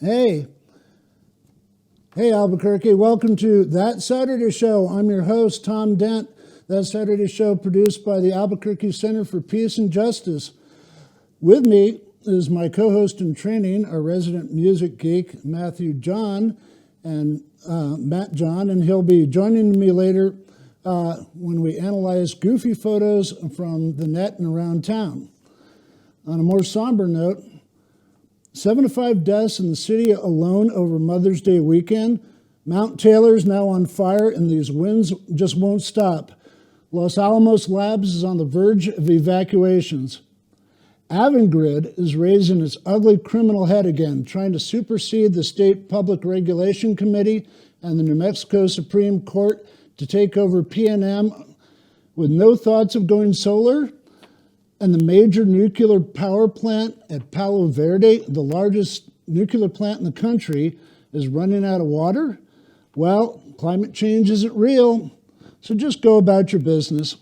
Hey. Hey, Albuquerque. Welcome to That Saturday Show. I'm your host, Tom Dent. That Saturday Show produced by the Albuquerque Center for Peace and Justice. With me is my co-host in training, our resident music geek, Matthew John, and Matt John, and he'll be joining me later when we analyze goofy photos from the net and around town. On a more somber note, 7 to 5 deaths in the city alone over Mother's Day weekend. Mount Taylor's now on fire, and these winds just won't stop. Los Alamos Labs is on the verge of evacuations. Avangrid is raising its ugly criminal head again, trying to supersede the State Public Regulation Committee and the New Mexico Supreme Court to take over PNM with no thoughts of going solar. And the major nuclear power plant at Palo Verde, the largest nuclear plant in the country, is running out of water. Well, climate change isn't real, so just go about your business.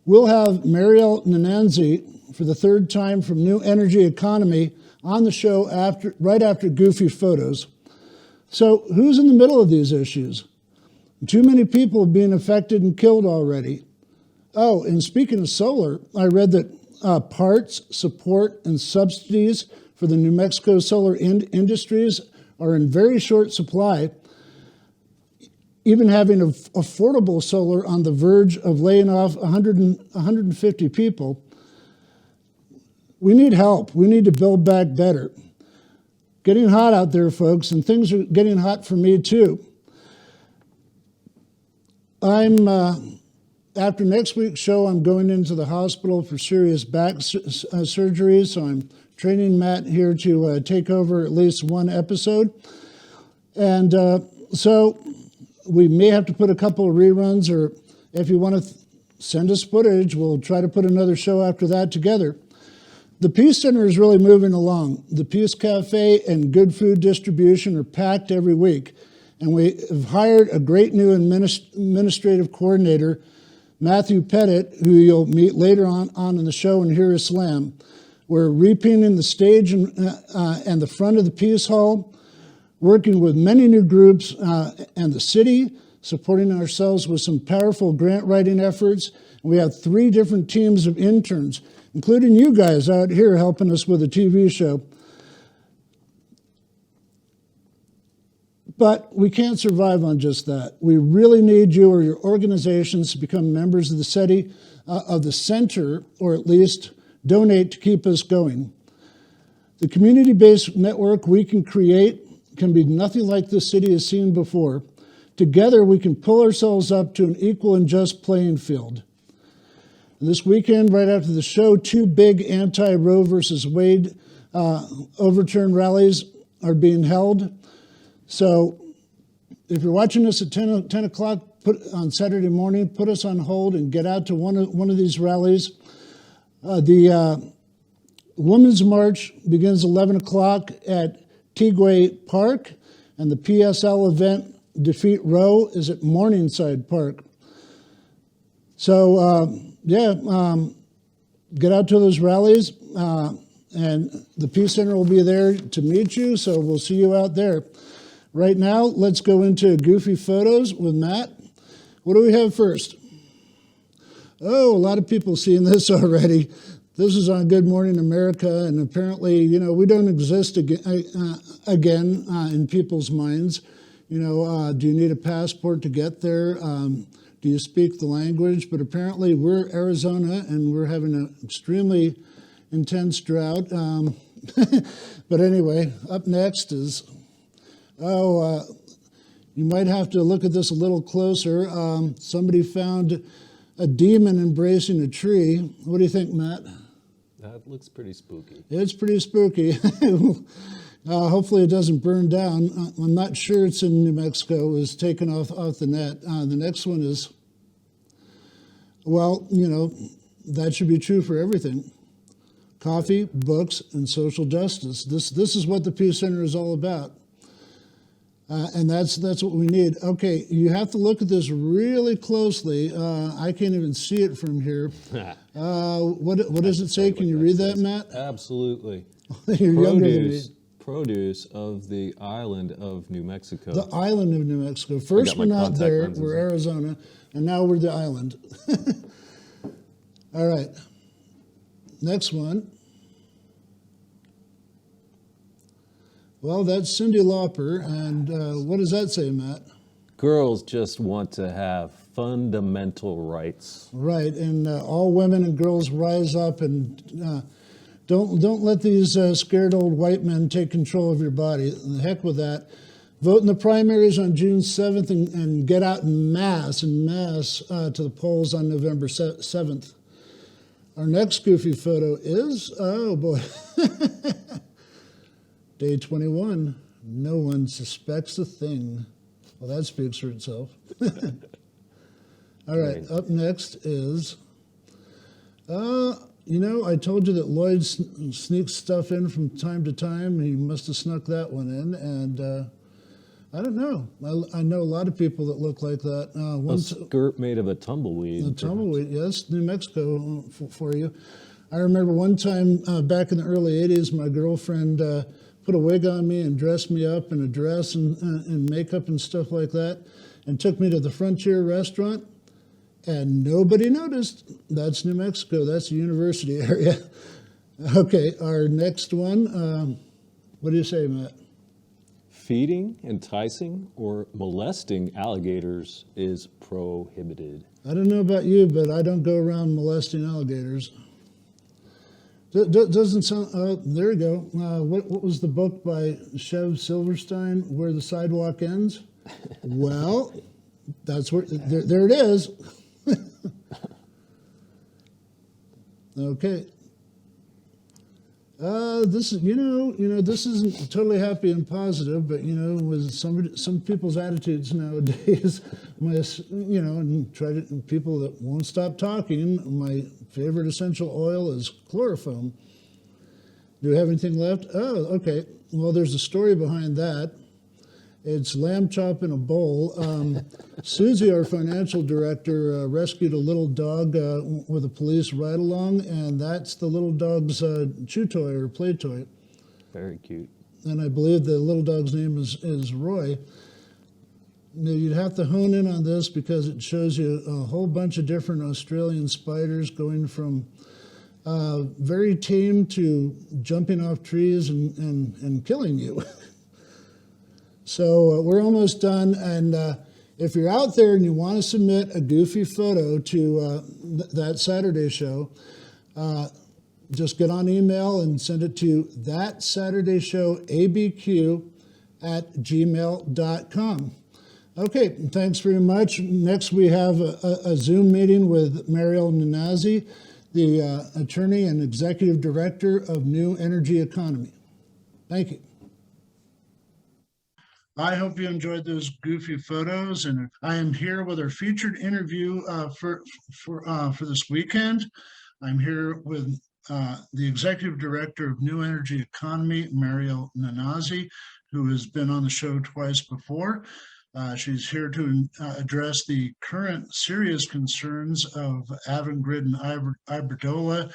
We'll have Mariel Nanasi for the third time from New Energy Economy on the show right after Goofy Photos. So who's in the middle of these issues? Too many people have been affected and killed already. Oh, and speaking of solar, I read that parts, support, and subsidies for the New Mexico solar industries are in very short supply, even having affordable solar on the verge of laying off 150 people. We need help. We need to build back better. Getting hot out there, folks, and things are getting hot for me too. After next week's show, I'm going into the hospital for serious back surgery, so I'm training Matt here to take over at least one episode. And so we may have to put a couple of reruns, or if you want to send us footage, we'll try to put another show after that together. The Peace Center is really moving along. The Peace Cafe and good food distribution are packed every week. And we have hired a great new administrative coordinator, Matthew Pettite, who you'll meet later on in the show and hear his slam. We're repainting the stage and the front of the Peace Hall, working with many new groups and the city, supporting ourselves with some powerful grant writing efforts. We have 3 different teams of interns, including you guys out here helping us with a TV show. But we can't survive on just that. We really need you or your organizations to become members of the center, or at least donate to keep us going. The community-based network we can create can be nothing like this city has seen before. Together, we can pull ourselves up to an equal and just playing field. And this weekend, right after the show, 2 big anti-Roe versus Wade overturn rallies are being held. So if you're watching us at 10 o'clock on Saturday morning, put us on hold and get out to one of these rallies. The Women's March begins 11 o'clock at Tigway Park, and the PSL event, Defeat Roe, is at Morningside Park. So, get out to those rallies, and the Peace Center will be there to meet you, so we'll see you out there. Right now, let's go into Goofy Photos with Matt. What do we have first? Oh, a lot of people seeing this already. This is on Good Morning America, and apparently, we don't exist again in people's minds. Do you need a passport to get there? Do you speak the language? But apparently, we're Arizona, and we're having an extremely intense drought. But anyway, up next is... you might have to look at this a little closer. Somebody found a demon embracing a tree. What do you think, Matt? That looks pretty spooky. It's pretty spooky. Hopefully it doesn't burn down. I'm not sure it's in New Mexico. It was taken off the net. The next one is, that should be true for everything. Coffee, books, and social justice. This is what the Peace Center is all about. And that's what we need. Okay, you have to look at this really closely. I can't even see it from here. What does it say? Can you read that, Matt? Absolutely. You're younger than me. produce of the island of New Mexico. The island of New Mexico. First, we're not there. We're Arizona, and now we're the island. All right. Next one. Well, that's Cyndi Lauper, and what does that say, Matt? Girls just want to have fundamental rights. Right, and all women and girls rise up and don't let these scared old white men take control of your body. The heck with that. Vote in the primaries on June 7th and get out en masse to the polls on November 7th. Our next goofy photo is, oh boy, day 21. No one suspects a thing. Well, that speaks for itself. All right, up next is, I told you that Lloyd sneaks stuff in from time to time. He must have snuck that one in, and I don't know. I know a lot of people that look like that. A skirt made of a tumbleweed. A tumbleweed, yes, New Mexico for you. I remember one time back in the early 80s, my girlfriend put a wig on me and dressed me up in a dress and makeup and stuff like that, and took me to the Frontier restaurant. And nobody noticed. That's New Mexico. That's a university area. Okay, our next one. What do you say, Matt? Feeding, enticing, or molesting alligators is prohibited. I don't know about you, but I don't go around molesting alligators. Doesn't sound. There you go. What was the book by Chev Silverstein, Where the Sidewalk Ends? Well, that's where. There it is. Okay. This is, this isn't totally happy and positive, but with some people's attitudes nowadays, and people that won't stop talking. My favorite essential oil is chloroform. Do we have anything left? Oh, okay. Well, there's a story behind that. It's lamb chop in a bowl. Susie, our financial director, rescued a little dog with a police ride-along, and that's the little dog's chew toy or play toy. Very cute. And I believe the little dog's name is Roy. Now, you'd have to hone in on this because it shows you a whole bunch of different Australian spiders going from very tame to jumping off trees and killing you. So we're almost done, and if you're out there and you want to submit a goofy photo to That Saturday Show, just get on email and send it to thatsaturdayshowabq@gmail.com. Okay, thanks very much. Next we have a Zoom meeting with Mariel Nanasi, the attorney and executive director of New Energy Economy. Thank you. I hope you enjoyed those goofy photos, and I am here with our featured interview for this weekend. I'm here with the Executive Director of New Energy Economy, Mariel Nanasi, who has been on the show twice before. She's here to address the current serious concerns of Avangrid and Iberdola,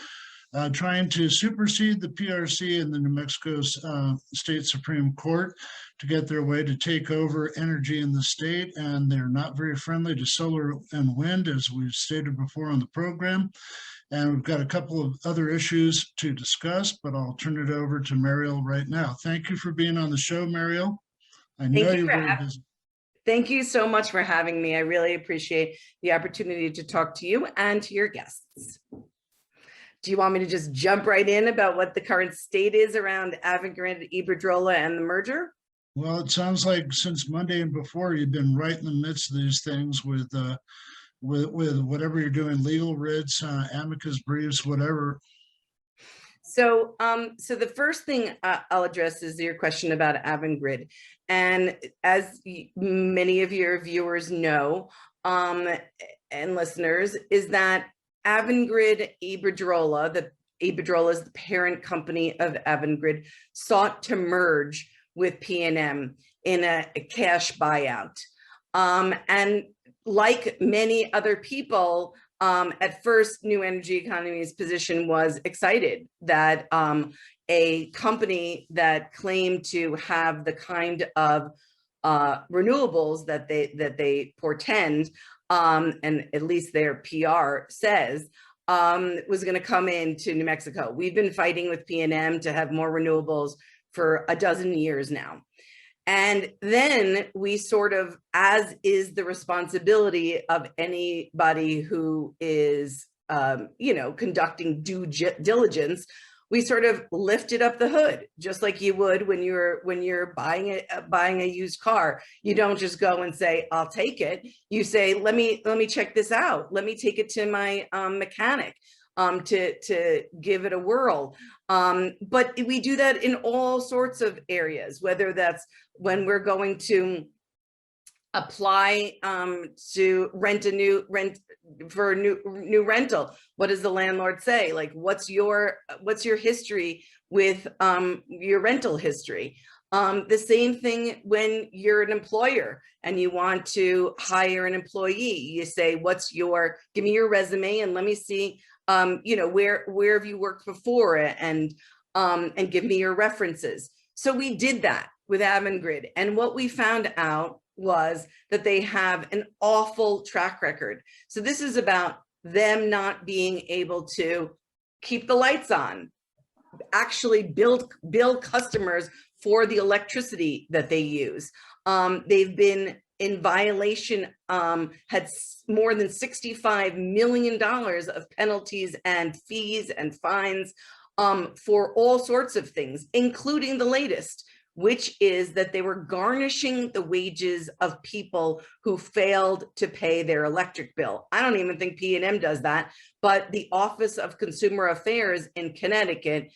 trying to supersede the PRC and the New Mexico State Supreme Court to get their way to take over energy in the state. And they're not very friendly to solar and wind, as we've stated before on the program. And we've got a couple of other issues to discuss, but I'll turn it over to Mariel right now. Thank you for being on the show, Mariel. I know you're very busy. Thank you so much for having me. I really appreciate the opportunity to talk to you and to your guests. Do you want me to just jump right in about what the current state is around Avangrid, Iberdola, and the merger? Well, it sounds like since Monday and before, you've been right in the midst of these things with whatever you're doing, legal writs, amicus briefs, whatever. So the first thing I'll address is your question about Avangrid. And as many of your viewers know, and listeners, is that Avangrid, Iberdola is the parent company of Avangrid, sought to merge with PNM in a cash buyout. And like many other people, at first, New Energy Economy's position was excited that a company that claimed to have the kind of renewables that they portend, and at least their PR says, was going to come into New Mexico. We've been fighting with PNM to have more renewables for a dozen years now. And then we sort of, as is the responsibility of anybody who is, conducting due diligence, we sort of lifted up the hood, just like you would when you're buying a used car. You don't just go and say, "I'll take it." You say, "Let me check this out. Let me take it to my mechanic to give it a whirl." But we do that in all sorts of areas, whether that's when we're going to apply to rent for a new rental. What does the landlord say? Like, what's your history with your rental history? The same thing when you're an employer and you want to hire an employee. You say, give me your resume and let me see, where have you worked before, and give me your references. So we did that with Avangrid, and what we found out was that they have an awful track record. So this is about them not being able to keep the lights on, actually bill customers for the electricity that they use. They've been in violation, had more than $65 million of penalties and fees and fines for all sorts of things, including the latest, which is that they were garnishing the wages of people who failed to pay their electric bill. I don't even think PNM does that, but the Office of Consumer Affairs in Connecticut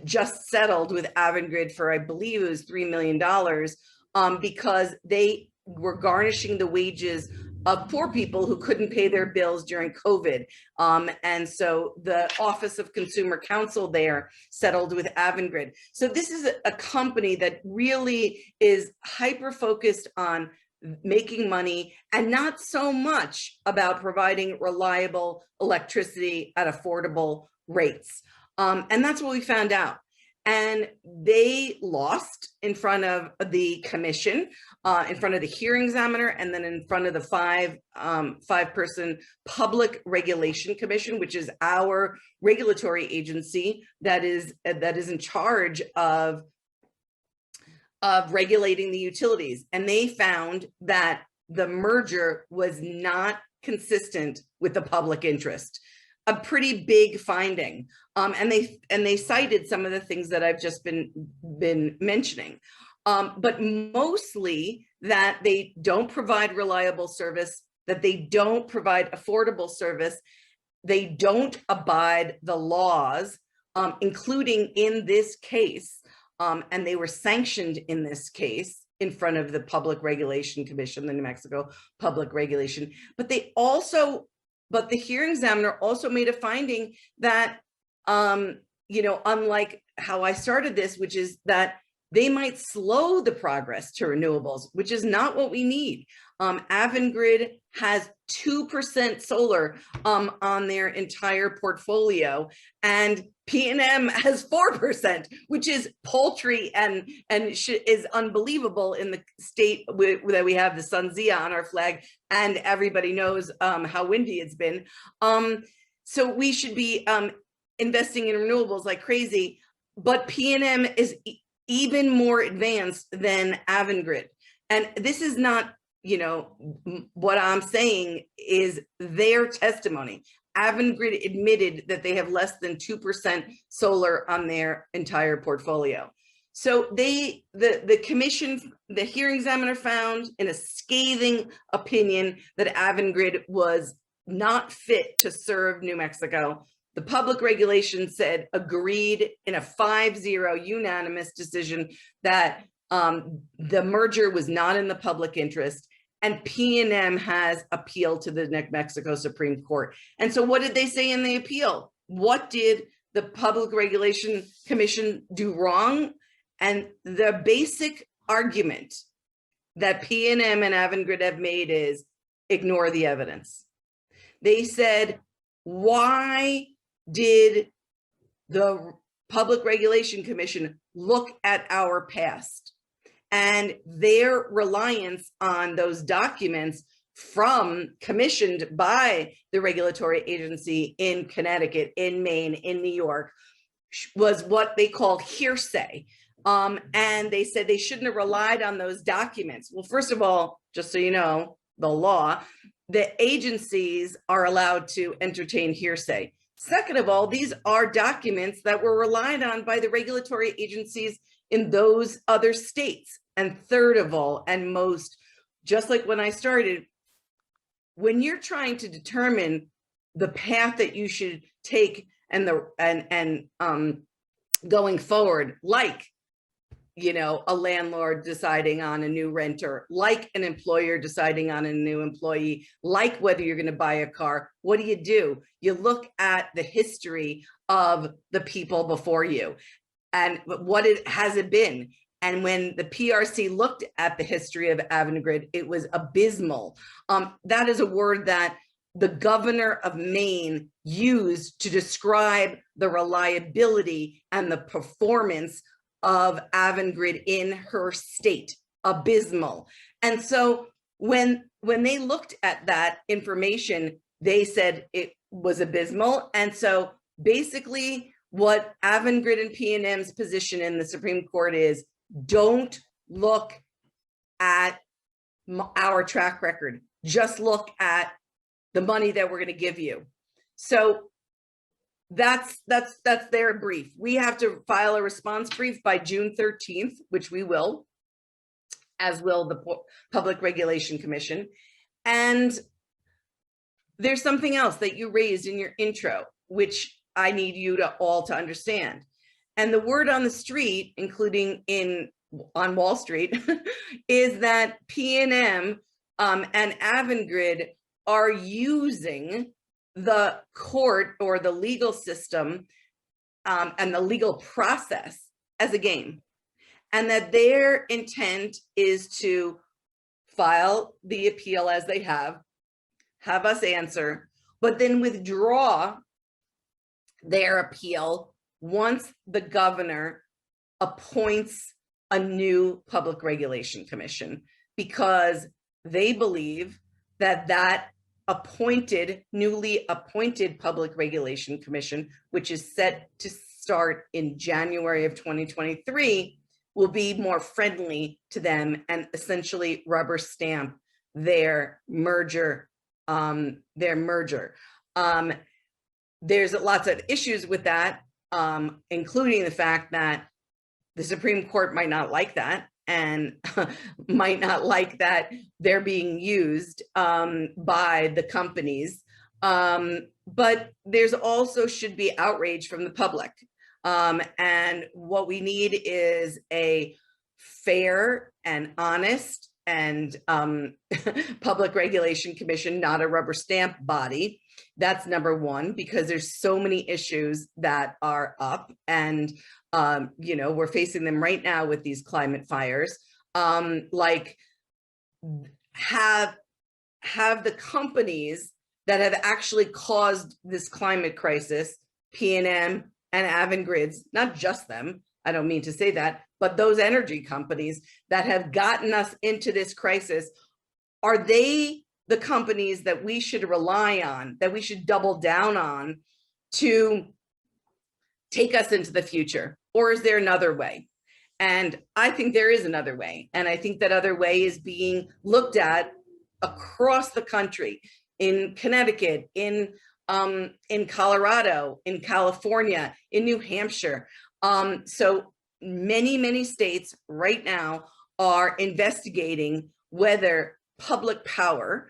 just settled with Avangrid for, I believe it was $3 million, because they were garnishing the wages of poor people who couldn't pay their bills during COVID. And so the Office of Consumer Counsel there settled with Avangrid. So this is a company that really is hyper-focused on making money and not so much about providing reliable electricity at affordable rates. And that's what we found out. And they lost in front of the commission, in front of the hearing examiner, and then in front of the five-person Public Regulation Commission, which is our regulatory agency that is in charge of regulating the utilities. And they found that the merger was not consistent with the public interest. A pretty big finding, and they cited some of the things that I've just been mentioning, but mostly that they don't provide reliable service, that they don't provide affordable service, they don't abide the laws, including in this case, and they were sanctioned in this case in front of the Public Regulation Commission, the New Mexico Public Regulation, but the hearing examiner also made a finding that, unlike how I started this, which is that they might slow the progress to renewables, which is not what we need. Avangrid has 2% solar on their entire portfolio, and PNM has 4%, which is paltry and is unbelievable in the state that we have the sunzia on our flag, and everybody knows how windy it's been. So we should be investing in renewables like crazy, but PNM is even more advanced than Avangrid. And this is not, what I'm saying is their testimony. Avangrid admitted that they have less than 2% solar on their entire portfolio. So the commission, the hearing examiner found in a scathing opinion that Avangrid was not fit to serve New Mexico. The public regulation said, agreed in a 5-0 unanimous decision that the merger was not in the public interest, and PNM has appealed to the New Mexico Supreme Court. And so what did they say in the appeal? What did the Public Regulation Commission do wrong? And the basic argument that PNM and Avangrid have made is ignore the evidence. They said, why did the Public Regulation Commission look at our past, and their reliance on those documents commissioned by the regulatory agency in Connecticut, in Maine, in New York, was what they called hearsay. And they said they shouldn't have relied on those documents. Well, first of all, just so you know, the law, the agencies are allowed to entertain hearsay. Second of all, these are documents that were relied on by the regulatory agencies in those other states. And third of all, and most, just like when I started, when you're trying to determine the path that you should take and going forward, like, you know, a landlord deciding on a new renter, like an employer deciding on a new employee, like whether you're going to buy a car, what do? You look at the history of the people before you and what has it been. And when the PRC looked at the history of Avangrid, it was abysmal. That is a word that the governor of Maine used to describe the reliability and the performance of Avangrid in her state, abysmal. And so when they looked at that information, they said it was abysmal. And so basically what Avangrid and P&M's position in the Supreme Court is, don't look at our track record, just look at the money that we're going to give you. So that's their brief. We have to file a response brief by June 13th, which we will, as will the Public Regulation Commission. And there's something else that you raised in your intro, which I need you all to understand. And the word on the street, including on Wall Street, is that P&M and Avangrid are using the court or the legal system and the legal process as a game, and that their intent is to file the appeal as they have us answer, but then withdraw their appeal once the governor appoints a new Public Regulation Commission, because they believe that newly appointed Public Regulation Commission, which is set to start in January of 2023, will be more friendly to them and essentially rubber stamp their merger. There's lots of issues with that, including the fact that the Supreme Court might not like that, and might not like that they're being used by the companies. But there's also should be outrage from the public. And what we need is a fair and honest and Public Regulation Commission, not a rubber stamp body. That's number one, because there's so many issues that are up, and you know, we're facing them right now with these climate fires. Like have the companies that have actually caused this climate crisis, P&M and Avangrids, not just them, I don't mean to say that, but those energy companies that have gotten us into this crisis, are they the companies that we should rely on, that we should double down on to take us into the future? Or is there another way? And I think there is another way. And I think that other way is being looked at across the country, in Connecticut, in Colorado, in California, in New Hampshire. So many states right now are investigating whether public power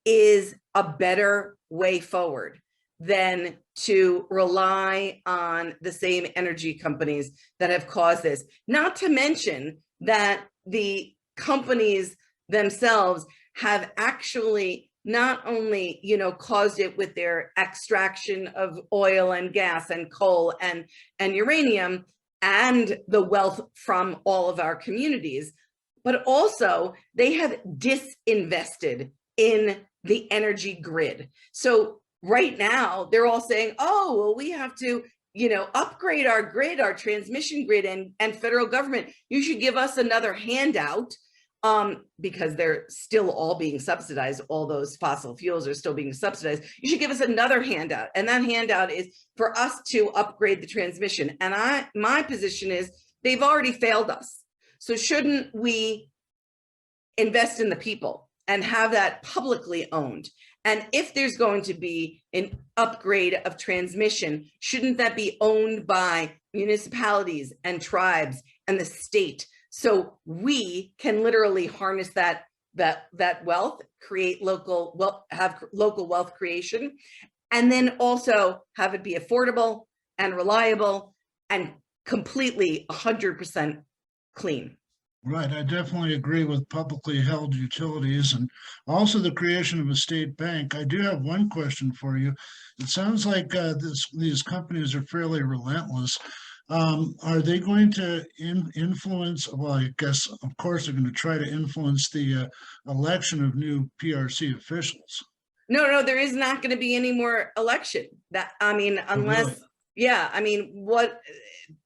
is a better way forward than to rely on the same energy companies that have caused this. Not to mention that the companies themselves have actually not only, you know, caused it with their extraction of oil and gas and coal and uranium and the wealth from all of our communities, but also they have disinvested in the energy grid. So right now they're all saying, oh, well, we have to upgrade our grid, our transmission grid, and federal government, you should give us another handout, because they're still all being subsidized. All those fossil fuels are still being subsidized. You should give us another handout. And that handout is for us to upgrade the transmission. And my position is they've already failed us. So shouldn't we invest in the people and have that publicly owned? And if there's going to be an upgrade of transmission, shouldn't that be owned by municipalities and tribes and the state? So we can literally harness that wealth, create local wealth, have local wealth creation, and then also have it be affordable and reliable and completely 100% clean. Right, I definitely agree with publicly held utilities and also the creation of a state bank. I do have one question for you. It sounds like these companies are fairly relentless. Are they going to influence, well, I guess, of course, they're going to try to influence the election of new PRC officials? No, there is not going to be any more election. Unless, really? Yeah, what,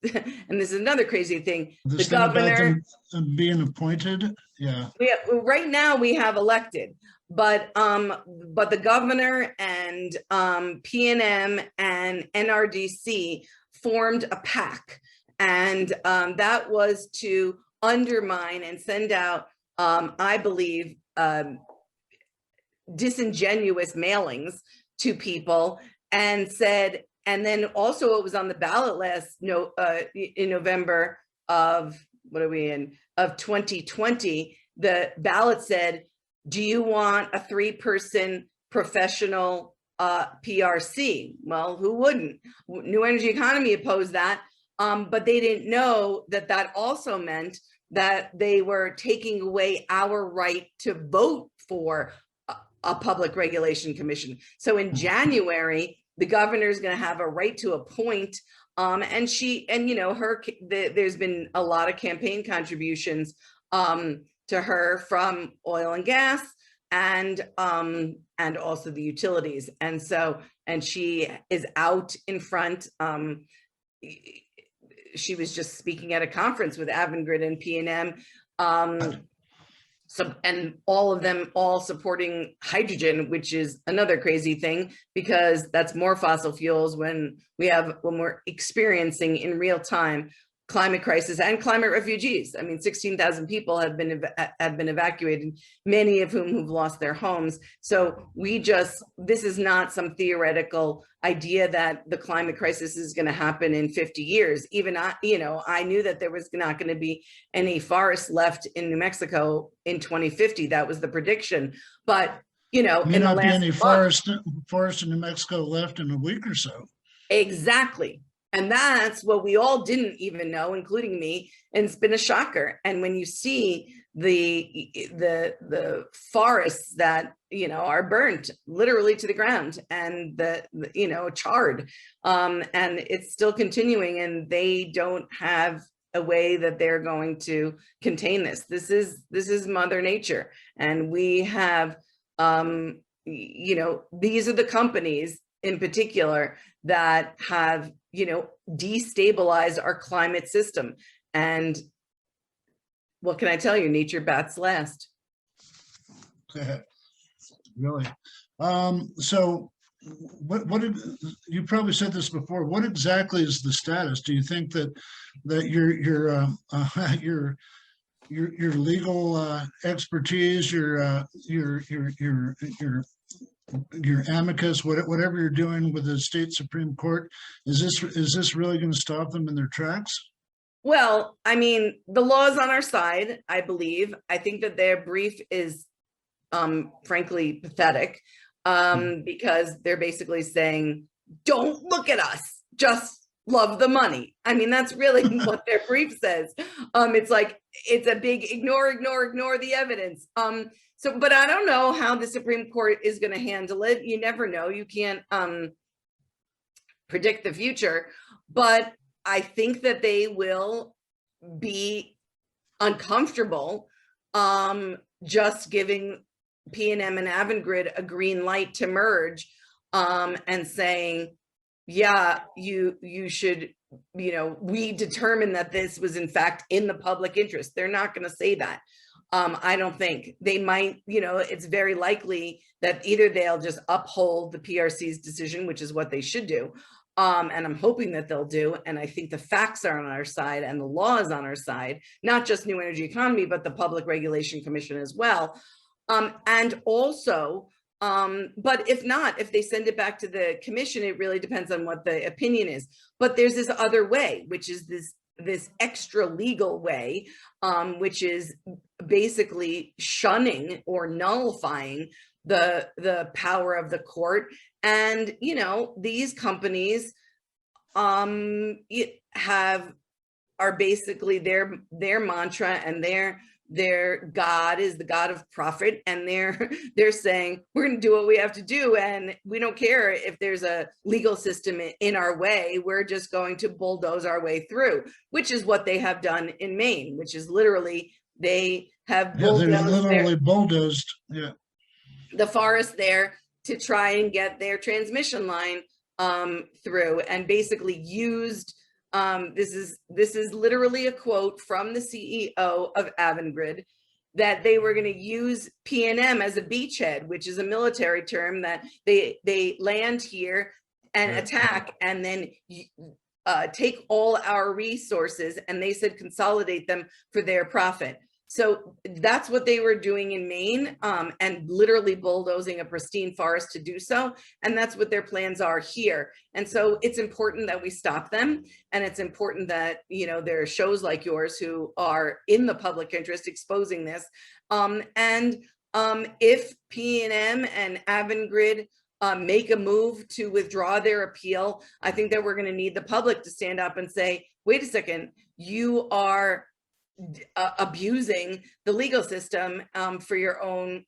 and this is another crazy thing. This The thing about governor them being appointed, yeah. Right now we have elected, but the governor and PNM and NRDC formed a PAC, and that was to undermine and send out, I believe, disingenuous mailings to people, and said, and then also it was on the ballot in November of, what are we in, of 2020, the ballot said, do you want a 3-person professional PRC? Well, who wouldn't? New Energy Economy opposed that, but they didn't know that that also meant that they were taking away our right to vote for a public regulation commission. So in January, the governor is going to have a right to appoint, and there's been a lot of campaign contributions to her from oil and gas and also the utilities. And she is out in front. She was just speaking at a conference with Avangrid and PNM. And all of them all supporting hydrogen, which is another crazy thing, because that's more fossil fuels when we're experiencing in real time climate crisis and climate refugees. 16,000 people have been evacuated, many of whom have lost their homes. So this is not some theoretical idea that the climate crisis is going to happen in 50 years. Even I knew that there was not going to be any forests left in New Mexico in 2050. That was the prediction. But in the last any forest in New Mexico left in a week or so. Exactly. And that's what we all didn't even know, including me, and it's been a shocker. And when you see the forests that are burnt literally to the ground, and charred, and it's still continuing, and they don't have a way that they're going to contain this. This is Mother Nature, and we have these are the companies in particular that have destabilize our climate system. And what can I tell you? Nature bats last. Really? So what you probably said this before, what exactly is the status? Do you think that your legal expertise, your amicus, whatever you're doing with the state Supreme Court, is this really going to stop them in their tracks? Well, the law is on our side, I believe. I think that their brief is frankly pathetic, because they're basically saying, don't look at us, just love the money. That's really what their brief says. It's like, it's a big ignore the evidence. But I don't know how the Supreme Court is going to handle it. You never know. You can't predict the future. But I think that they will be uncomfortable just giving PNM and Avangrid a green light to merge, and saying, yeah, you should, we determined that this was in fact in the public interest. They're not going to say that. I don't think they might, it's very likely that either they'll just uphold the PRC's decision, which is what they should do. And I'm hoping that they'll do. And I think the facts are on our side and the law is on our side, not just New Energy Economy, but the Public Regulation Commission as well. And also, but if not, if they send it back to the commission, it really depends on what the opinion is. But there's this other way, which is this extra legal way, which is basically shunning or nullifying the power of the court. And these companies are basically their mantra, and their God is the God of profit, and they're saying we're going to do what we have to do, and we don't care if there's a legal system in our way. We're just going to bulldoze our way through, which is what they have done in Maine, which is literally they have bulldozed the forest there to try and get their transmission line through, and basically used this is literally a quote from the CEO of Avangrid, that they were going to use PNM as a beachhead, which is a military term, that they land here and attack and then take all our resources, and they said consolidate them for their profit. So that's what they were doing in Maine, and literally bulldozing a pristine forest to do so. And that's what their plans are here. And so it's important that we stop them. And it's important that, there are shows like yours who are in the public interest exposing this. If PNM and Avangrid make a move to withdraw their appeal, I think that we're going to need the public to stand up and say, wait a second, you are abusing the legal system for your own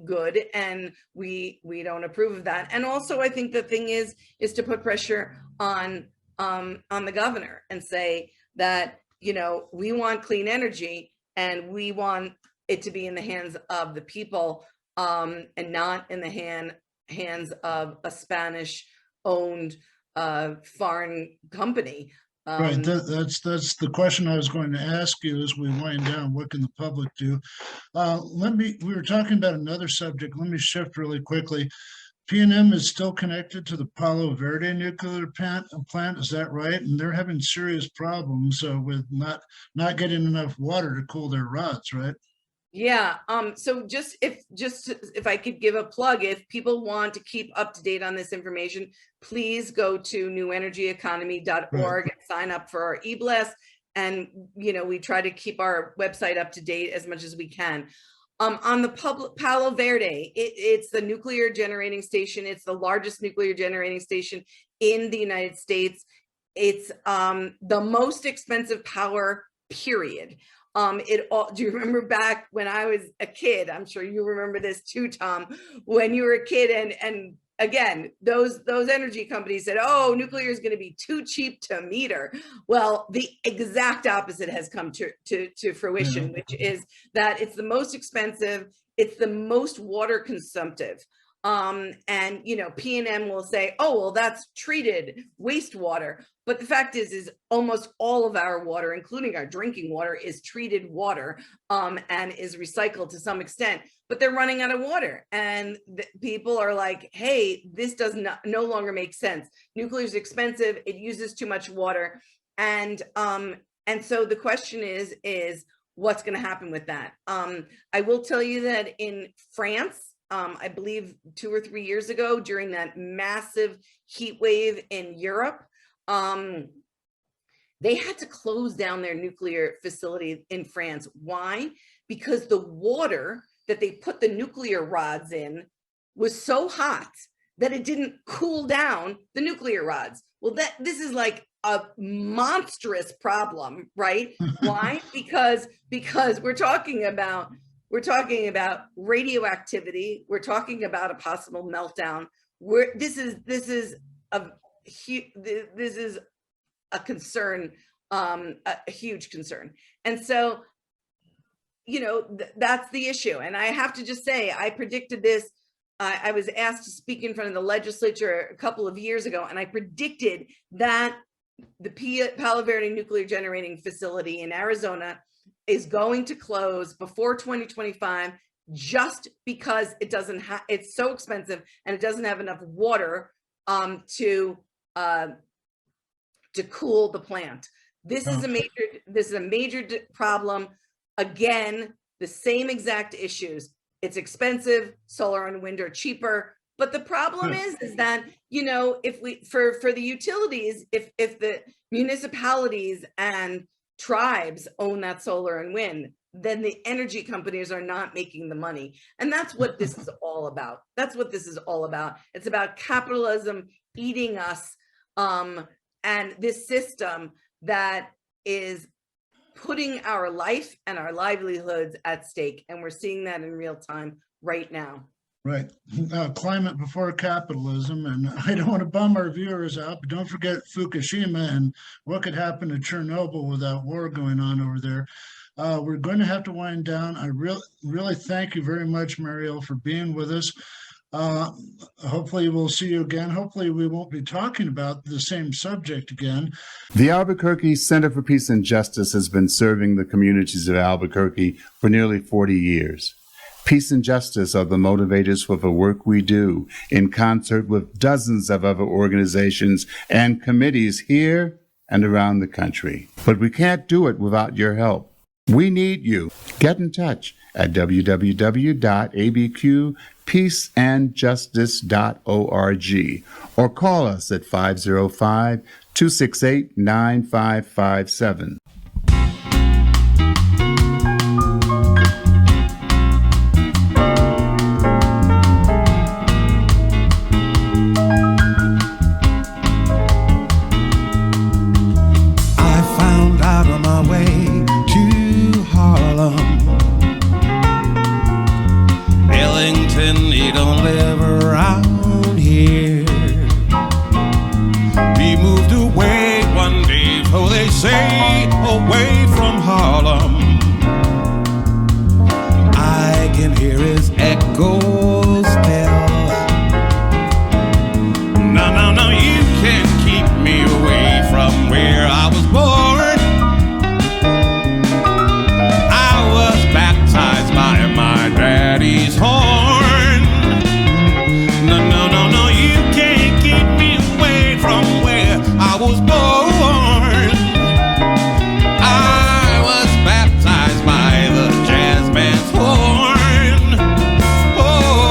good, and we don't approve of that. And also, I think the thing is to put pressure on the governor and say that we want clean energy, and we want it to be in the hands of the people, and not in the hands of a Spanish owned foreign company. Right, that's the question I was going to ask you as we wind down. What can the public do? We were talking about another subject. Let me shift really quickly. PNM is still connected to the Palo Verde nuclear plant, is that right? And they're having serious problems with not getting enough water to cool their rods, right? Yeah. So if I could give a plug, if people want to keep up to date on this information, please go to newenergyeconomy.org and sign up for our e-blast. And, we try to keep our website up to date as much as we can. On the Palo Verde, it's the nuclear generating station. It's the largest nuclear generating station in the United States. It's the most expensive power, period. Do you remember back when I was a kid? I'm sure you remember this too, Tom, when you were a kid, and again, those energy companies said, oh, nuclear is going to be too cheap to meter. Well, the exact opposite has come to fruition, which is that it's the most expensive, it's the most water consumptive. And PNM will say, oh, well, that's treated wastewater. But the fact is almost all of our water, including our drinking water, is treated water, and is recycled to some extent. But they're running out of water, and people are like, hey, this no longer make sense. Nuclear is expensive. It uses too much water. And so the question is what's going to happen with that? I will tell you that in France, I believe 2 or 3 years ago, during that massive heat wave in Europe, they had to close down their nuclear facility in France. Why? Because the water that they put the nuclear rods in was so hot that it didn't cool down the nuclear rods. Well, this is like a monstrous problem, right? Why? Because we're talking about radioactivity. We're talking about a possible meltdown. This is a concern, a huge concern. And so, that's the issue. And I have to just say, I predicted this I was asked to speak in front of the legislature a couple of years ago, and I predicted that the Palo Verde nuclear generating facility in Arizona is going to close before 2025 just because it doesn't have, it's so expensive and it doesn't have enough water to cool the plant. This is a major problem. Again, the same exact issues. It's expensive. Solar and wind are cheaper. But the problem is that, you know, if we, for the utilities, if the municipalities and tribes own that solar and wind, then the energy companies are not making the money. And that's what this is all about. That's what this is all about. It's about capitalism eating us, and this system that is putting our life and our livelihoods at stake. And we're seeing that in real time right now. Right. Climate before capitalism. And I don't want to bum our viewers out, but don't forget Fukushima and what could happen to Chernobyl with that war going on over there. We're going to have to wind down. I really thank you very much, Mariel, for being with us. Hopefully we'll see you again. Hopefully we won't be talking about the same subject again. The Albuquerque Center for Peace and Justice has been serving the communities of Albuquerque for nearly 40 years. Peace and justice are the motivators for the work we do, in concert with dozens of other organizations and committees here and around the country. But we can't do it without your help. We need you. Get in touch at www.abqpeaceandjustice.org or call us at 505-268-9557. I found out on my way to Harlem. He don't live around here. He moved away one day, so they say, away from Harlem. I can hear his echo still. No, you can't keep me away from where I was born. I was baptized by my daddy's horn. No, you can't keep me away from where I was born. I was baptized by the jazz man's horn. Oh,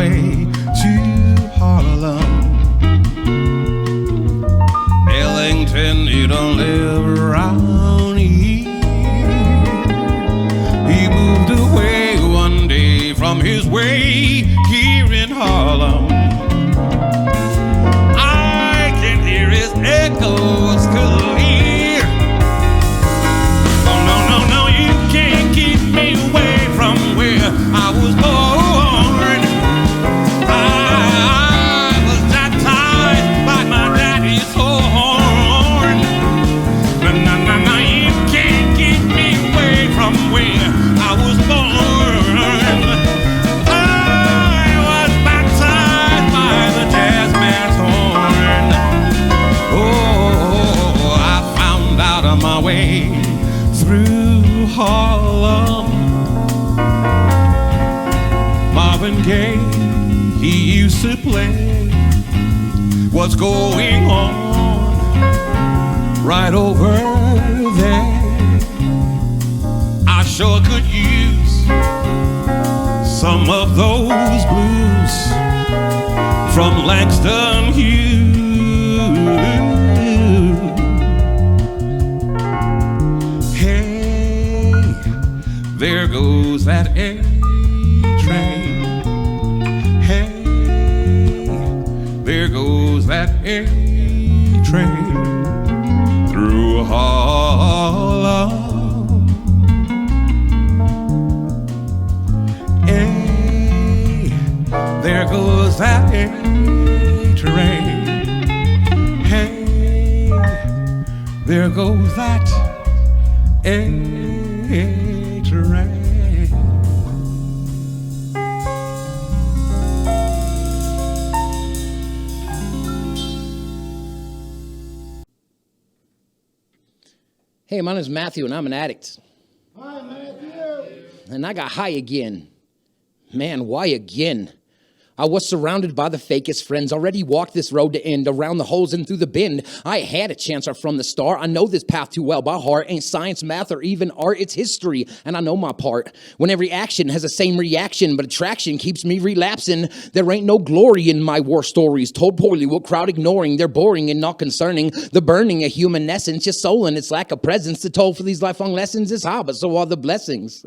way to Harlem. Ellington, you don't live around here. He moved away one day from his way here in Harlem. I can hear his echoes clear. Oh, no, no, no, you can't keep me away from where I was born. I was baptized by my daddy's horn. No, no, no, no, you can't keep me away from where I was born. I was baptized by the jazz man's horn. Oh, I found out on my way through Harlem. Marvin Gaye, he used to play What's Going On right over there. I sure could use some of those blues from Langston Hughes. Hey, there goes that A train. Hey, there goes that A train through Harlem. Hey, there goes that A train. Hey, there goes that A train. Hey, my name's Matthew, and I'm an addict. Hi, Matthew. And I got high again. Man, why again? I was surrounded by the fakest friends, already walked this road to end, around the holes and through the bend. I had a chance right from the start. I know this path too well by heart. Ain't science, math, or even art, it's history, and I know my part. When every action has the same reaction, but attraction keeps me relapsing. There ain't no glory in my war stories, told poorly, what crowd ignoring. They're boring and not concerning. The burning of human essence, your soul and its lack of presence. The toll for these lifelong lessons is high, but so are the blessings.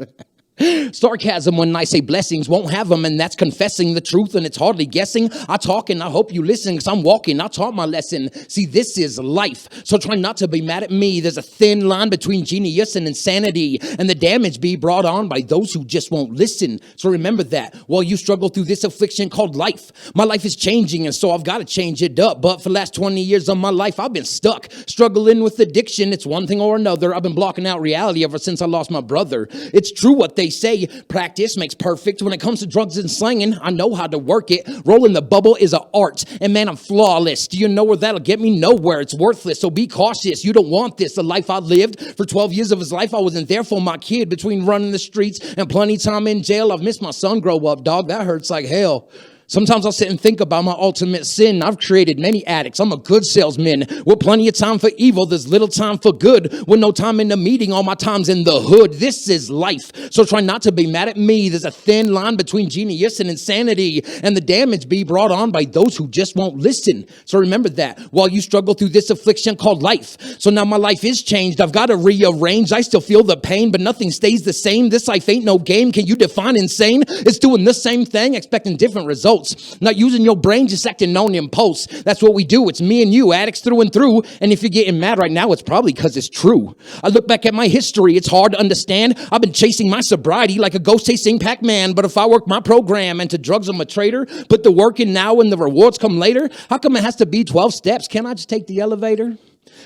Sarcasm when I say blessings, won't have them, and that's confessing the truth, and it's hardly guessing. I talk and I hope you listen, because I'm walking, I taught my lesson. See, this is life, so try not to be mad at me. There's a thin line between genius and insanity, and the damage be brought on by those who just won't listen. So remember that while you struggle through this affliction called life. My life is changing, and so I've got to change it up. But for the last 20 years of my life, I've been stuck, struggling with addiction. It's one thing or another. I've been blocking out reality ever since I lost my brother. It's true what they say, practice makes perfect. When it comes to drugs and slanging, I know how to work it. Rolling the bubble is an art, and man, I'm flawless. Do you know where that'll get me? Nowhere. It's worthless, so be cautious. You don't want this. The life I lived for 12 years of his life, I wasn't there for my kid. Between running the streets and plenty time in jail, I've missed my son grow up, dog. That hurts like hell. Sometimes I'll sit and think about my ultimate sin. I've created many addicts. I'm a good salesman. With plenty of time for evil, there's little time for good. With no time in the meeting, all my time's in the hood. This is life, so try not to be mad at me. There's a thin line between genius and insanity, and the damage be brought on by those who just won't listen. So remember that while you struggle through this affliction called life. So now my life is changed. I've got to rearrange. I still feel the pain, but nothing stays the same. This life ain't no game. Can you define insane? It's doing the same thing, expecting different results. Not using your brain, just acting on impulse. That's what we do. It's me and you, addicts through and through. And if you're getting mad right now, it's probably because it's true. I look back at my history. It's hard to understand. I've been chasing my sobriety like a ghost chasing Pac-Man. But if I work my program into drugs, I'm a traitor. Put the work in now and the rewards come later. How come it has to be 12 steps? Can't I just take the elevator?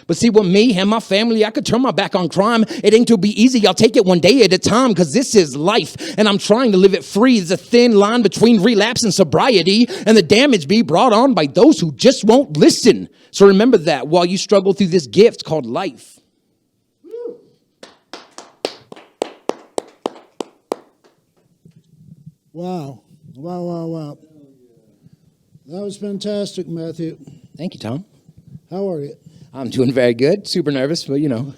But see, with me and my family, I could turn my back on crime. It ain't to be easy. I'll take it one day at a time, because this is life, and I'm trying to live it free. There's a thin line between relapse and sobriety, and the damage be brought on by those who just won't listen. So remember that while you struggle through this gift called life. Wow. Wow, wow, wow. That was fantastic, Matthew. Thank you, Tom. How are you? I'm doing very good. Super nervous, but you know.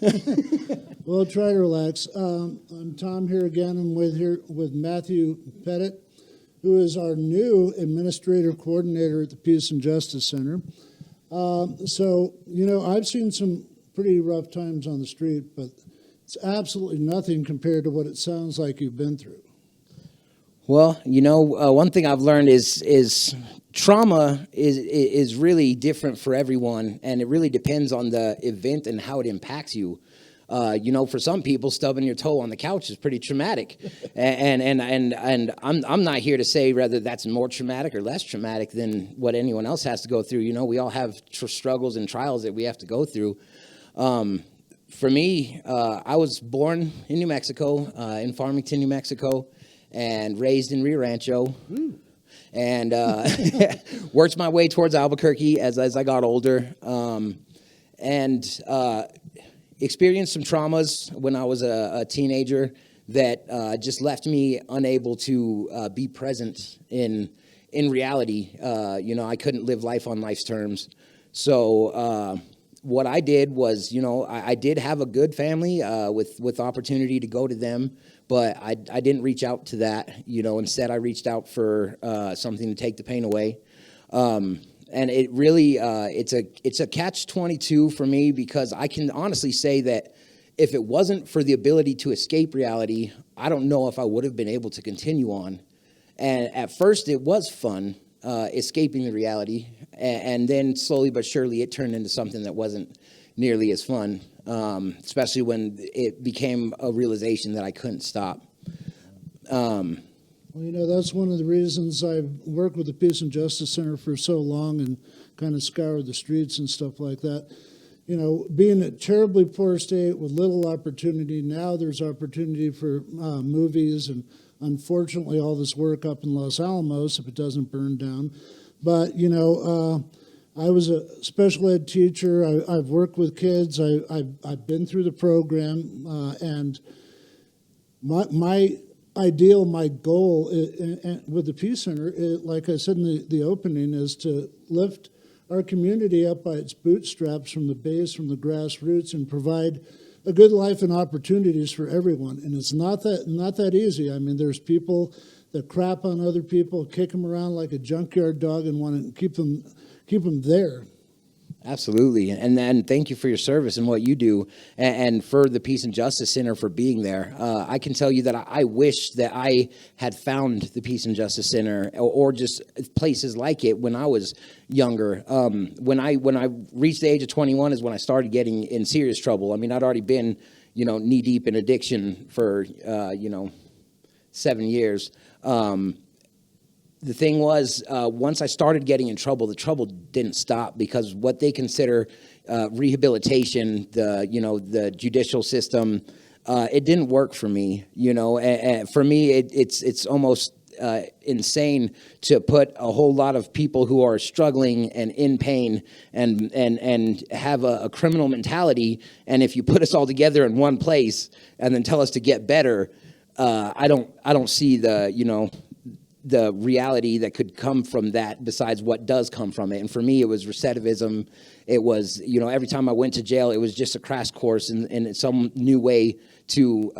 Well, try to relax. I'm Tom here again. I'm here with Matthew Pettite. who is our new administrative coordinator at the Peace and Justice Center. So, you know, I've seen some pretty rough times on the street, but it's absolutely nothing compared to what it sounds like you've been through. Well, you know, one thing I've learned is trauma is really different for everyone, and it really depends on the event and how it impacts you. You know, for some people, stubbing your toe on the couch is pretty traumatic, and I'm not here to say whether that's more traumatic or less traumatic than what anyone else has to go through. You know, we all have struggles and trials that we have to go through. For me, I was born in New Mexico, in Farmington, New Mexico, and raised in Rio Rancho. And worked my way towards Albuquerque as I got older, and experienced some traumas when I was a teenager that just left me unable to be present in reality. You know, I couldn't live life on life's terms. So what I did was, you know, I did have a good family with opportunity to go to them, but I didn't reach out to that. You know, instead I reached out for something to take the pain away. And it really, it's a catch-22 for me, because I can honestly say that if it wasn't for the ability to escape reality, I don't know if I would have been able to continue on. And at first it was fun, escaping the reality, and then slowly but surely it turned into something that wasn't nearly as fun, especially when it became a realization that I couldn't stop. Well, you know, that's one of the reasons I've worked with the Peace and Justice Center for so long and kind of scoured the streets and stuff like that. You know, being a terribly poor state with little opportunity, now there's opportunity for movies, and unfortunately all this work up in Los Alamos if it doesn't burn down. But, you know, I was a special ed teacher. I've worked with kids. I've been through the program, and my ideal, my goal with the Peace Center, like I said in the opening, is to lift our community up by its bootstraps from the base, from the grassroots, and provide a good life and opportunities for everyone. And it's not that easy. I mean, there's people that crap on other people, kick them around like a junkyard dog, and want to keep them there. Absolutely. And then thank you for your service and what you do, and for the Peace and Justice Center for being there. I can tell you that I wish that I had found the Peace and Justice Center or just places like it when I was younger. When I reached the age of 21 is when I started getting in serious trouble. I mean, I'd already been, you know, knee deep in addiction for, 7 years. The thing was, once I started getting in trouble, the trouble didn't stop, because what they consider rehabilitation, the judicial system, it didn't work for me. You know, and for me, it's almost insane to put a whole lot of people who are struggling and in pain and have a criminal mentality, and if you put us all together in one place and then tell us to get better, I don't see the reality that could come from that besides what does come from it. And for me, it was recidivism. It was, you know, every time I went to jail, it was just a crash course in some new way to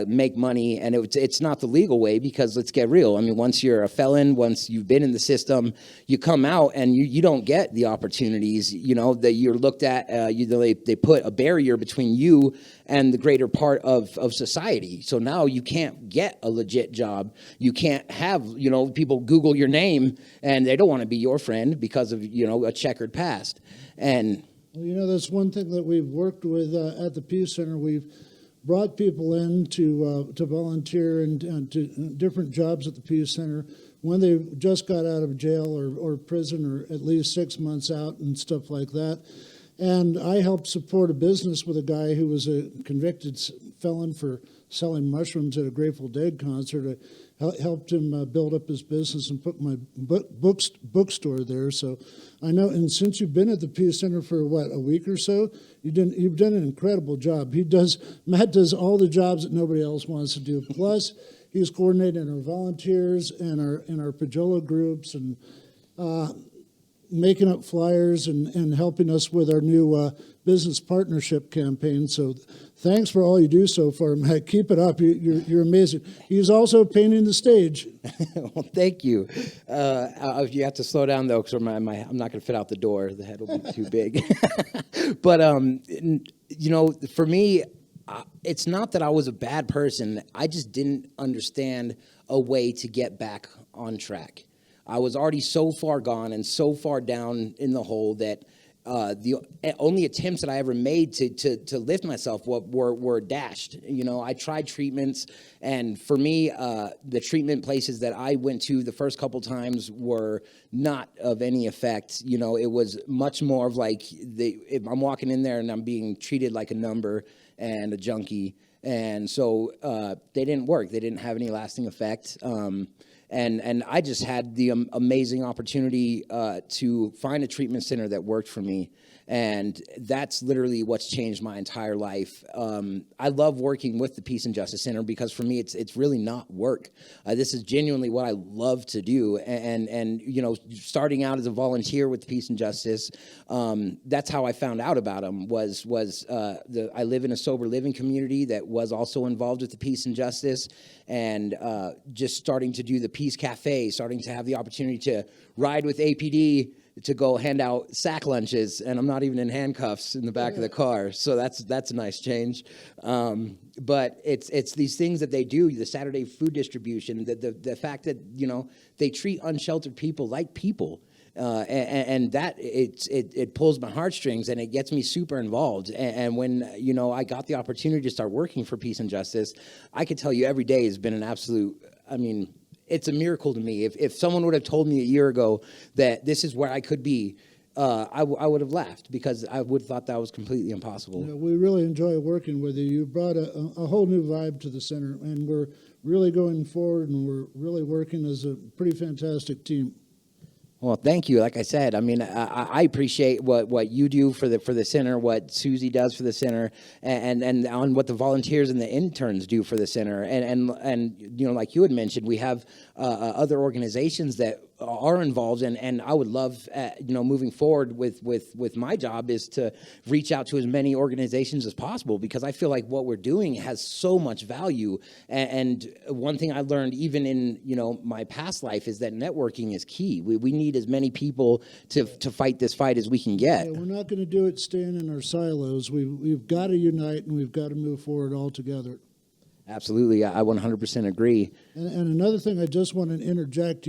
make money. And it's not the legal way, because let's get real. I mean, once you're a felon, once you've been in the system, you come out and you don't get the opportunities, you know, that you're looked at. They put a barrier between you and the greater part of society. So now you can't get a legit job. You can't have, you know, people Google your name and they don't want to be your friend because of, you know, a checkered past. And well, you know, that's one thing that we've worked with at the Peace Center. We've brought people in to volunteer and to different jobs at the Peace Center when they just got out of jail or prison, or at least 6 months out and stuff like that. And I helped support a business with a guy who was a convicted felon for selling mushrooms at a Grateful Dead concert. I helped him build up his business and put my bookstore there. So I know, and since you've been at the Peace Center for a week or so, you've done an incredible job. Matt does all the jobs that nobody else wants to do. Plus, he's coordinating our volunteers and our Pajola groups, and making up flyers and helping us with our new business partnership campaign. So thanks for all you do so far, Matt. Keep it up. You're amazing. He's also painting the stage. Well, thank you. You have to slow down though, because I'm not going to fit out the door. The head will be too big. But for me, it's not that I was a bad person. I just didn't understand a way to get back on track. I was already so far gone and so far down in the hole that the only attempts that I ever made to lift myself were dashed. I tried treatments, and for me, the treatment places that I went to the first couple times were not of any effect. It was much more of like if I'm walking in there and I'm being treated like a number and a junkie, and so they didn't work. They didn't have any lasting effect. And I just had the amazing opportunity to find a treatment center that worked for me. And that's literally what's changed my entire life. I love working with the Peace and Justice Center because for me, it's really not work. This is genuinely what I love to do. And starting out as a volunteer with Peace and Justice, that's how I found out about them. I live in a sober living community that was also involved with the Peace and Justice, and just starting to do the Peace Cafe, starting to have the opportunity to ride with APD to go hand out sack lunches, and I'm not even in handcuffs in the back of the car. So that's a nice change. But it's these things that they do, the Saturday food distribution, the fact that, they treat unsheltered people like people. And that it pulls my heartstrings and it gets me super involved. And when, I got the opportunity to start working for Peace and Justice, I could tell you every day has been an absolute, it's a miracle to me. If someone would have told me a year ago that this is where I could be, I would have laughed because I would have thought that was completely impossible. We really enjoy working with you. You brought a whole new vibe to the center, and we're really going forward, and we're really working as a pretty fantastic team. Well, thank you. Like I said, I appreciate what you do for the center, what Susie does for the center, and on what the volunteers and the interns do for the center. And like you had mentioned, we have other organizations that are involved, and I would love, moving forward with my job is to reach out to as many organizations as possible, because I feel like what we're doing has so much value. And one thing I learned even in, my past life is that networking is key. We need as many people to fight this fight as we can get. Yeah, we're not going to do it staying in our silos. We've got to unite, and we've got to move forward all together. Absolutely. I 100% agree. And another thing I just want to interject,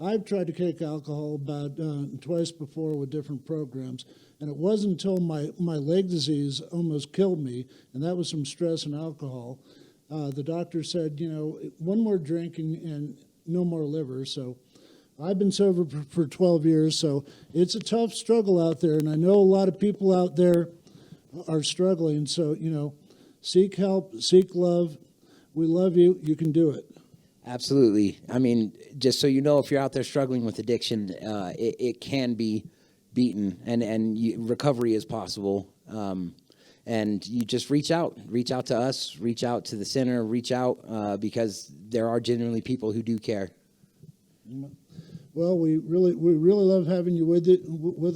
I've tried to kick alcohol about twice before with different programs, and it wasn't until my leg disease almost killed me, and that was from stress and alcohol. The doctor said, one more drink and no more liver. So I've been sober for 12 years, so it's a tough struggle out there, and I know a lot of people out there are struggling. So, seek help, seek love. We love you. You can do it. Absolutely. Just so you know, if you're out there struggling with addiction, it can be beaten, and recovery is possible. And you just reach out to us, reach out to the center, reach out because there are genuinely people who do care. Well, we really love having you with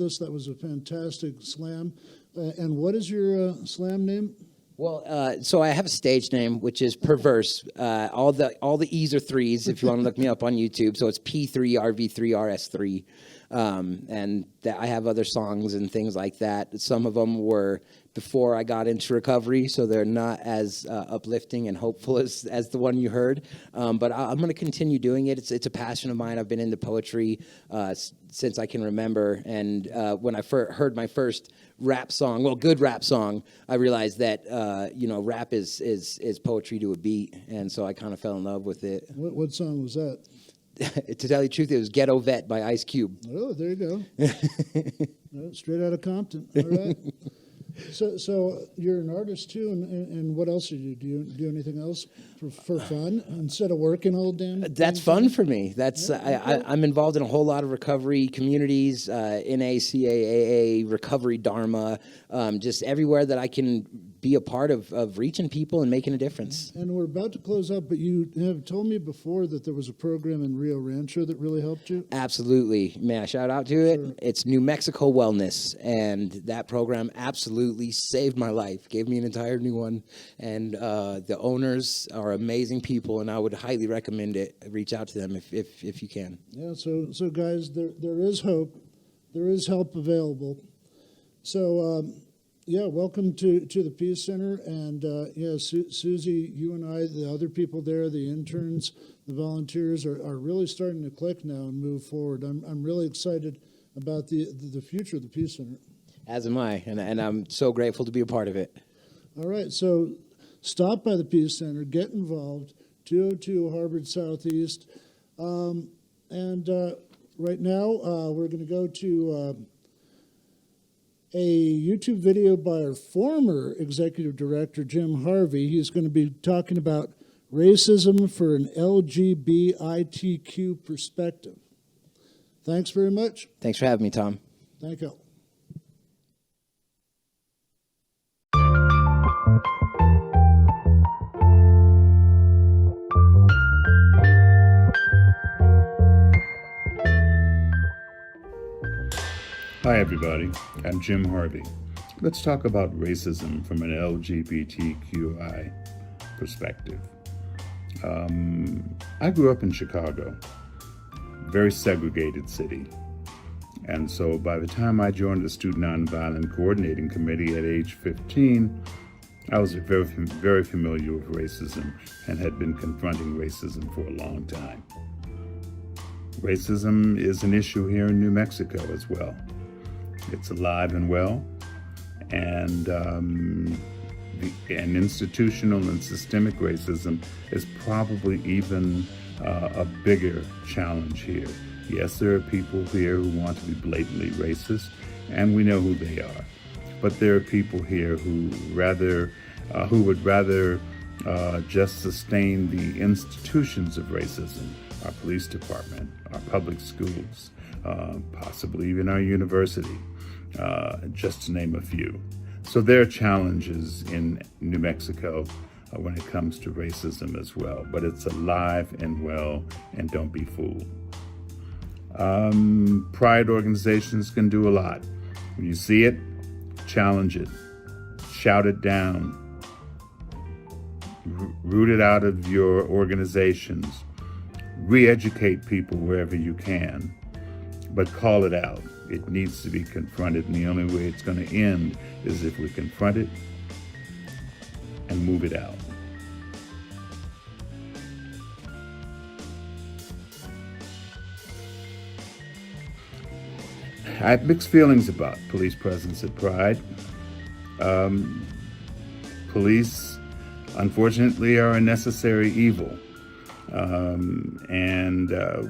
us. That was a fantastic slam. And what is your slam name? Well, so I have a stage name, which is Perverse. All the E's are threes if you want to look me up on YouTube. So it's P3RV3RS3. And I have other songs and things like that. Some of them were before I got into recovery, so they're not as uplifting and hopeful as the one you heard. But I'm going to continue doing it. It's a passion of mine. I've been into poetry since I can remember. And when I heard my first rap song, good rap song, I realized that rap is poetry to a beat, and so I kind of fell in love with it. What song was that? To tell you the truth, it was Ghetto Vet by Ice Cube. Oh, there you go. Straight out of Compton. All right. So you're an artist too, and what else do you do? Do you do anything else for fun instead of working all damn? That's fun for me. That's I'm involved in a whole lot of recovery communities, NA, CAA, Recovery Dharma, just everywhere that I can be a part of reaching people and making a difference. And we're about to close up, but you have told me before that there was a program in Rio Rancho that really helped you. Absolutely. May I shout out to it? It's New Mexico Wellness, and that program absolutely saved my life, gave me an entire new one, and the owners are amazing people, and I would highly recommend it. Reach out to them if you can. Yeah, so guys, there is hope. There is help available. So, welcome to the Peace Center. And, Susie, you and I, the other people there, the interns, the volunteers are really starting to click now and move forward. I'm really excited about the future of the Peace Center. As am I, and I'm so grateful to be a part of it. All right, so stop by the Peace Center, get involved, 202 Harvard Southeast. Right now, we're going to go to a YouTube video by our former executive director, Jim Harvey. He's going to be talking about racism for an LGBITQ perspective. Thanks very much. Thanks for having me, Tom. Thank you. Hi, everybody. I'm Jim Harvey. Let's talk about racism from an LGBTQI perspective. I grew up in Chicago, very segregated city. And so by the time I joined the Student Nonviolent Coordinating Committee at age 15, I was very, very familiar with racism and had been confronting racism for a long time. Racism is an issue here in New Mexico as well. It's alive and well, and institutional and systemic racism is probably even a bigger challenge here. Yes, there are people here who want to be blatantly racist, and we know who they are. But there are people here who would rather just sustain the institutions of racism, our police department, our public schools, possibly even our university, just to name a few. So there are challenges in New Mexico when it comes to racism as well, but it's alive and well, and don't be fooled. Pride organizations can do a lot. When you see it, challenge it, shout it down, root it out of your organizations, re-educate people wherever you can, but call it out. It needs to be confronted, and the only way it's going to end is if we confront it and move it out. I have mixed feelings about police presence at Pride. Police, unfortunately, are a necessary evil.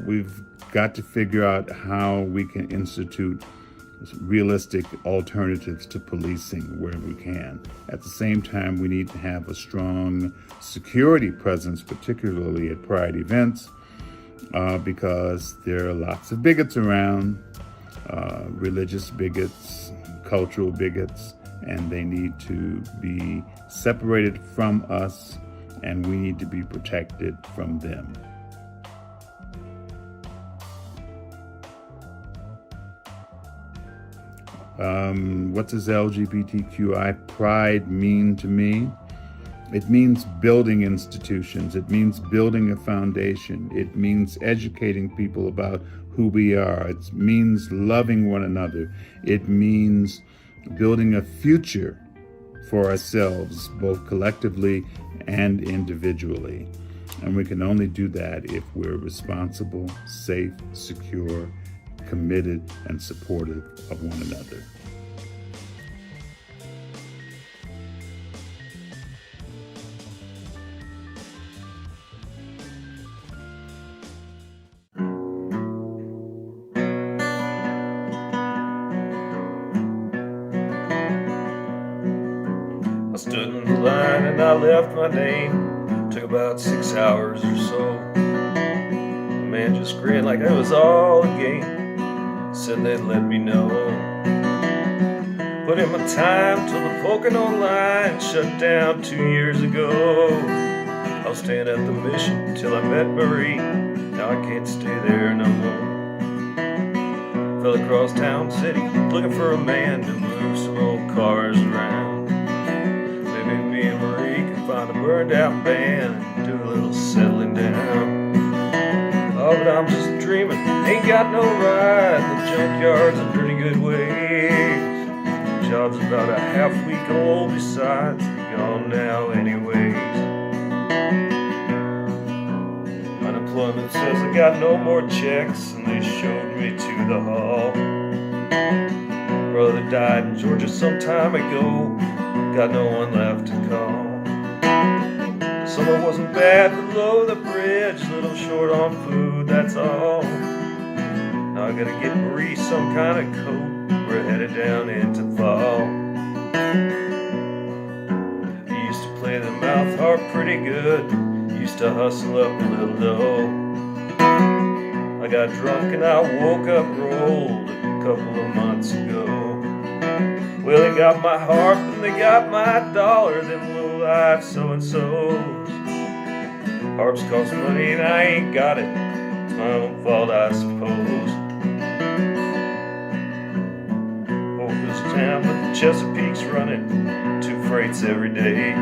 We've got to figure out how we can institute realistic alternatives to policing wherever we can. At the same time, we need to have a strong security presence, particularly at Pride events, because there are lots of bigots around, religious bigots, cultural bigots, and they need to be separated from us, and we need to be protected from them. What does LGBTQI pride mean to me? It means building institutions. It means building a foundation. It means educating people about who we are. It means loving one another. It means building a future for ourselves, both collectively and individually. And we can only do that if we're responsible, safe, secure, committed, and supportive of one another. I stood in the line and I left my name. Took about 6 hours or so. The man just grinned like it was all a game. Said they'd let me know. Put in my time till the Pocono line shut down 2 years ago. I was staying at the Mission till I met Marie. Now I can't stay there no more. Fell across Town City looking for a man to move some old cars around. Maybe me and Marie can find a burned out van and do a little settling down. Oh, but I'm just dreaming, ain't got no ride. The junkyard's a pretty good ways. Job's about a half week old, besides, gone now anyways. Unemployment says I got no more checks, and they showed me to the hall. Brother died in Georgia some time ago, got no one left to call. Summer wasn't bad below the bridge, little short on food, that's all. Now I gotta get Marie some kind of coat, we're headed down into fall. He used to play the mouth harp pretty good, used to hustle up a little dough. I got drunk and I woke up rolled a couple of months ago. Well, they got my harp and they got my dollar, them low-life so-and-sos. Harps cost money and I ain't got it, it's my own fault I suppose. Hopeless town but the Chesapeake's running 2 freights every day.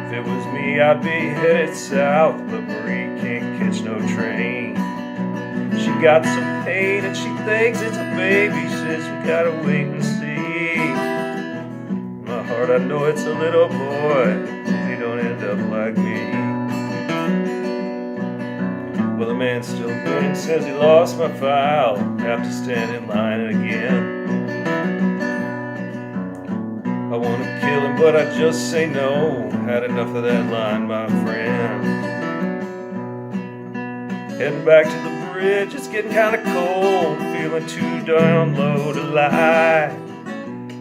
If it was me I'd be headed south, but Marie can't catch no train. She got some pain and she thinks it's a baby, says we gotta wait and see. In my heart I know it's a little boy, hope he don't end up like me. Well, the man still grinning, says he lost my file, have to stand in line again. I want to kill him, but I just say no, had enough of that line, my friend. Heading back to the bridge, it's getting kinda cold, feeling too down low to lie.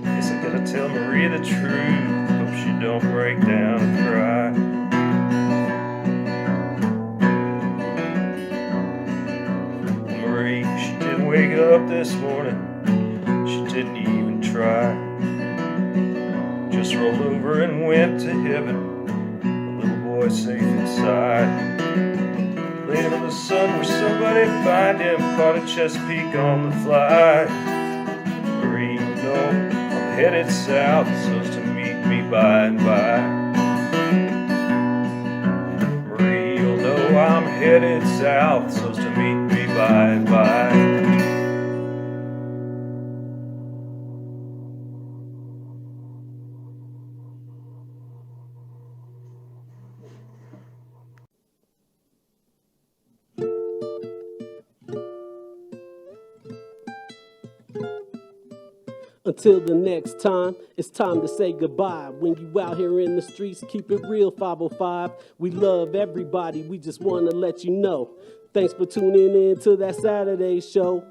Guess I gotta tell Marie the truth, hope she don't break down and cry. Marie, she didn't wake up this morning, she didn't even try. Just rolled over and went to heaven, the little boy safe inside. Laid him in the sun where somebody find him, caught a Chesapeake on the fly. Marie, you know I'm headed south, so's to meet me by and by. Marie, you'll know I'm headed south, so's to meet me by and by. Until the next time, it's time to say goodbye. When you out here in the streets, keep it real, 505. We love everybody, we just want to let you know. Thanks for tuning in to that Saturday show.